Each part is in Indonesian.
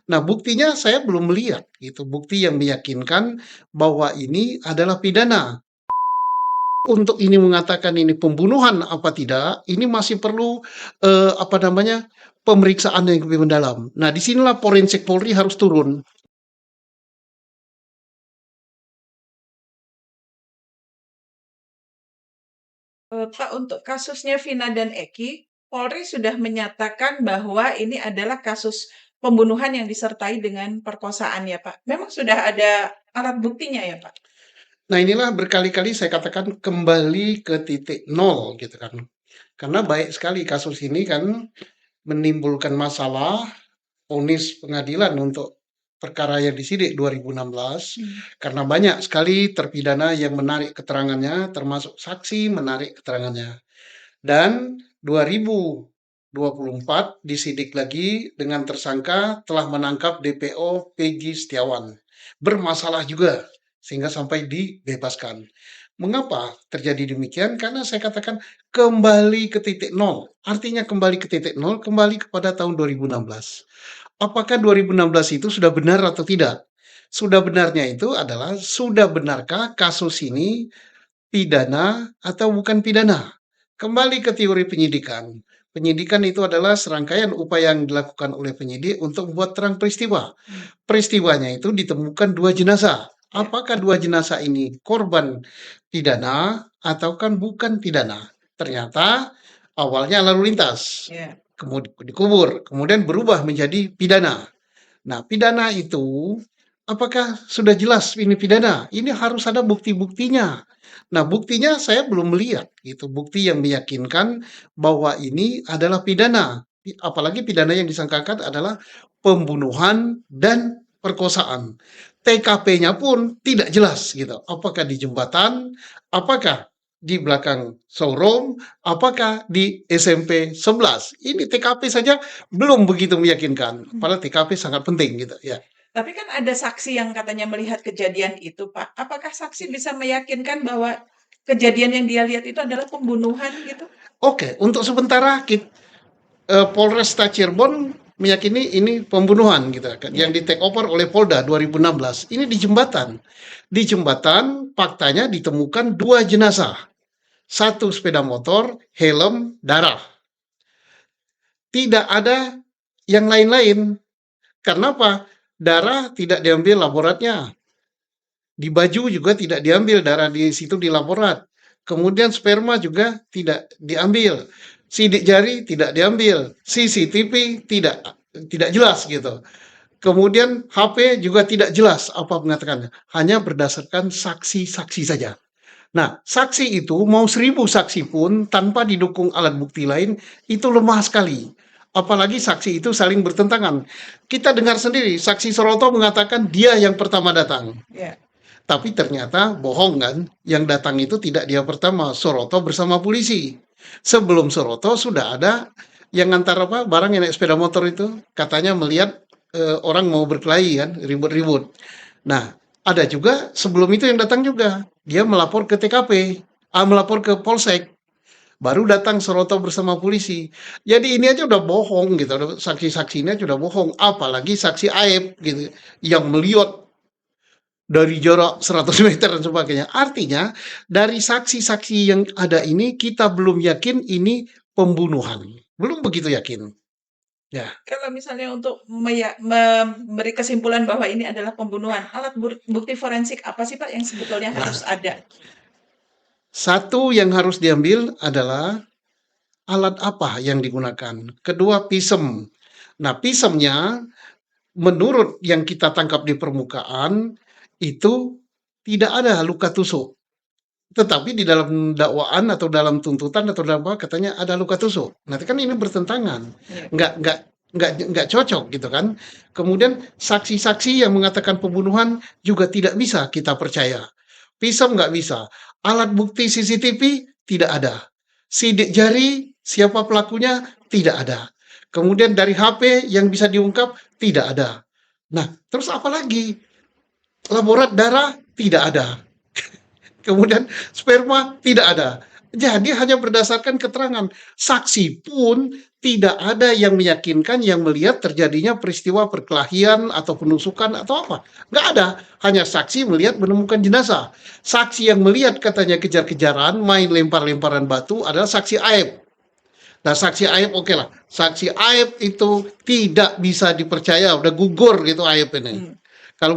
Nah, buktinya saya belum melihat gitu, bukti yang meyakinkan bahwa ini adalah pidana. Untuk ini mengatakan ini pembunuhan apa tidak, ini masih perlu, apa namanya, pemeriksaan yang lebih mendalam. Nah, disinilah forensik Polri harus turun. Pak, untuk kasusnya Vina dan Eki, Polri sudah menyatakan bahwa ini adalah kasus pembunuhan yang disertai dengan perkosaan ya, Pak? Memang sudah ada alat buktinya ya, Pak? Nah, inilah berkali-kali saya katakan kembali ke titik nol gitu kan. Karena baik sekali kasus ini kan menimbulkan masalah, vonis pengadilan untuk perkara yang disidik 2016, karena banyak sekali terpidana yang menarik keterangannya, termasuk saksi menarik keterangannya. Dan 2024 disidik lagi dengan tersangka telah menangkap DPO Peggy Setiawan. Bermasalah juga sehingga sampai dibebaskan. Mengapa terjadi demikian? Karena saya katakan kembali ke titik nol. Artinya kembali ke titik nol, kembali kepada tahun 2016. Apakah 2016 itu sudah benar atau tidak? Sudah benarnya itu adalah sudah benarkah kasus ini pidana atau bukan pidana? Kembali ke teori penyidikan. Penyidikan itu adalah serangkaian upaya yang dilakukan oleh penyidik untuk membuat terang peristiwa. Peristiwanya itu ditemukan dua jenazah. Apakah dua jenazah ini korban pidana atau kan bukan pidana? Ternyata awalnya lalu lintas, Ya. kemudian dikubur, kemudian berubah menjadi pidana. Nah, pidana itu apakah sudah jelas ini pidana? Ini harus ada bukti-buktinya. Nah, buktinya saya belum melihat gitu, bukti yang meyakinkan bahwa ini adalah pidana. Apalagi pidana yang disangkakan adalah pembunuhan dan perkosaan. TKP-nya pun tidak jelas gitu. Apakah di jembatan, apakah di belakang showroom, apakah di SMP 11. Ini TKP saja belum begitu meyakinkan. Padahal TKP sangat penting gitu ya. Tapi kan ada saksi yang katanya melihat kejadian itu, Pak. Apakah saksi bisa meyakinkan bahwa kejadian yang dia lihat itu adalah pembunuhan gitu? Oke, untuk sementara Polresta Cirebon meyakini ini pembunuhan gitu kan yang di take over oleh Polda 2016. Ini di jembatan. Di jembatan faktanya ditemukan dua jenazah. Satu sepeda motor, helm, darah. Tidak ada yang lain-lain. Karena apa? Darah tidak diambil laboratnya. Di baju juga tidak diambil darah di situ di laborat. Kemudian sperma juga tidak diambil. Sidik jari tidak diambil. CCTV tidak jelas gitu. Kemudian HP juga tidak jelas apa mengatakannya. Hanya berdasarkan saksi-saksi saja. Nah, saksi itu mau 1000 saksi pun tanpa didukung alat bukti lain itu lemah sekali. Apalagi saksi itu saling bertentangan. Kita dengar sendiri, saksi Soroto mengatakan dia yang pertama datang. Ya. Tapi ternyata bohong kan, yang datang itu tidak dia pertama, Soroto bersama polisi. Sebelum Soroto sudah ada yang antar apa barang yang naik sepeda motor itu katanya melihat orang mau berkelahi kan, ribut-ribut. Nah, ada juga sebelum itu yang datang juga, dia melapor ke TKP, melapor ke Polsek. Baru datang Soroto bersama polisi. Jadi ini aja udah bohong gitu, saksi-saksinya sudah bohong, apalagi saksi Aib gitu yang melihat dari jarak 100 meter dan sebagainya. Artinya dari saksi-saksi yang ada ini kita belum yakin ini pembunuhan. Belum begitu yakin. Ya. Kalau misalnya untuk memberi kesimpulan bahwa ini adalah pembunuhan, alat bukti forensik apa sih Pak yang sebetulnya harus Nah, ada? satu yang harus diambil adalah alat apa yang digunakan. Kedua, pisem. Nah, pisemnya menurut yang kita tangkap di permukaan itu tidak ada luka tusuk. Tetapi di dalam dakwaan atau dalam tuntutan atau dalam apa katanya ada luka tusuk. Nanti kan ini bertentangan. Ya. Nggak cocok gitu kan. Kemudian saksi-saksi yang mengatakan pembunuhan juga tidak bisa kita percaya. Pisau nggak bisa. Alat bukti CCTV tidak ada. Sidik jari siapa pelakunya tidak ada. Kemudian dari HP yang bisa diungkap tidak ada. Nah, terus apa lagi? Laborat darah tidak ada. Kemudian sperma tidak ada. Jadi hanya berdasarkan keterangan. Saksi pun tidak ada yang meyakinkan yang melihat terjadinya peristiwa perkelahian atau penusukan atau apa. Nggak ada. Hanya saksi melihat menemukan jenazah. Saksi yang melihat katanya kejar-kejaran, main lempar-lemparan batu adalah saksi Aib. Nah, saksi Aib oke lah. Saksi Aib itu tidak bisa dipercaya, udah gugur gitu Aib ini. Kalau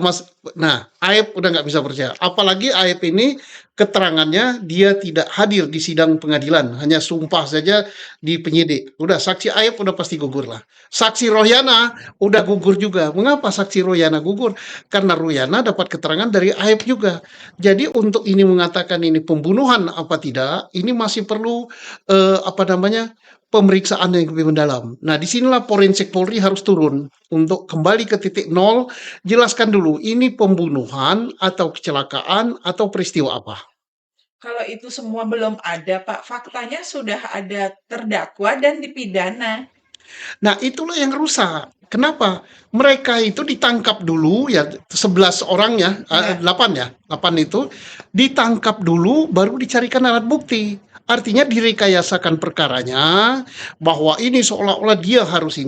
nah Aib udah nggak bisa percaya. Apalagi Aib ini keterangannya dia tidak hadir di sidang pengadilan, hanya sumpah saja di penyidik. Udah saksi Aib udah pasti gugur lah. Saksi Royana udah gugur juga. Mengapa saksi Royana gugur? Karena Royana dapat keterangan dari Aib juga. Jadi untuk ini mengatakan ini pembunuhan apa tidak, ini masih perlu apa namanya pemeriksaan yang lebih mendalam. Nah, disinilah Forensik Polri harus turun untuk kembali ke titik nol. Jelaskan dulu, ini pembunuhan atau kecelakaan atau peristiwa apa? Kalau itu semua belum ada, Pak, faktanya sudah ada terdakwa dan dipidana. Nah, itulah yang rusak. Kenapa? Mereka itu ditangkap dulu ya 11 orang ya, Ya. 8 ya. 8 itu ditangkap dulu baru dicarikan alat bukti. Artinya direkayasakan perkaranya bahwa ini seolah-olah dia harus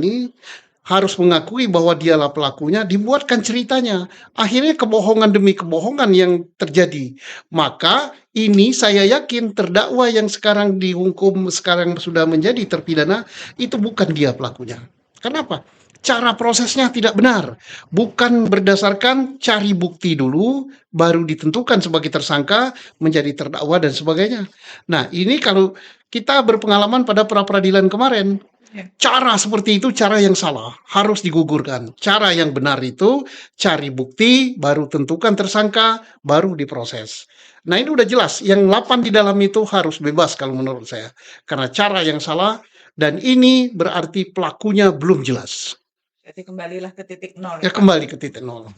mengakui bahwa dialah pelakunya, dibuatkan ceritanya. Akhirnya kebohongan demi kebohongan yang terjadi. Maka ini saya yakin terdakwa yang sekarang dihukum, sekarang sudah menjadi terpidana, itu bukan dia pelakunya. Kenapa? Cara prosesnya tidak benar. Bukan berdasarkan cari bukti dulu, baru ditentukan sebagai tersangka, menjadi terdakwa dan sebagainya. Nah, ini kalau kita berpengalaman pada pra-peradilan kemarin, Ya. cara seperti itu cara yang salah, harus digugurkan. Cara yang benar itu cari bukti, baru tentukan tersangka, baru diproses. Nah, ini udah jelas, yang 8 di dalam itu harus bebas kalau menurut saya. Karena cara yang salah, dan ini berarti pelakunya belum jelas. Berarti kembalilah ke titik nol Ya ya, Pak? kembali ke titik nol.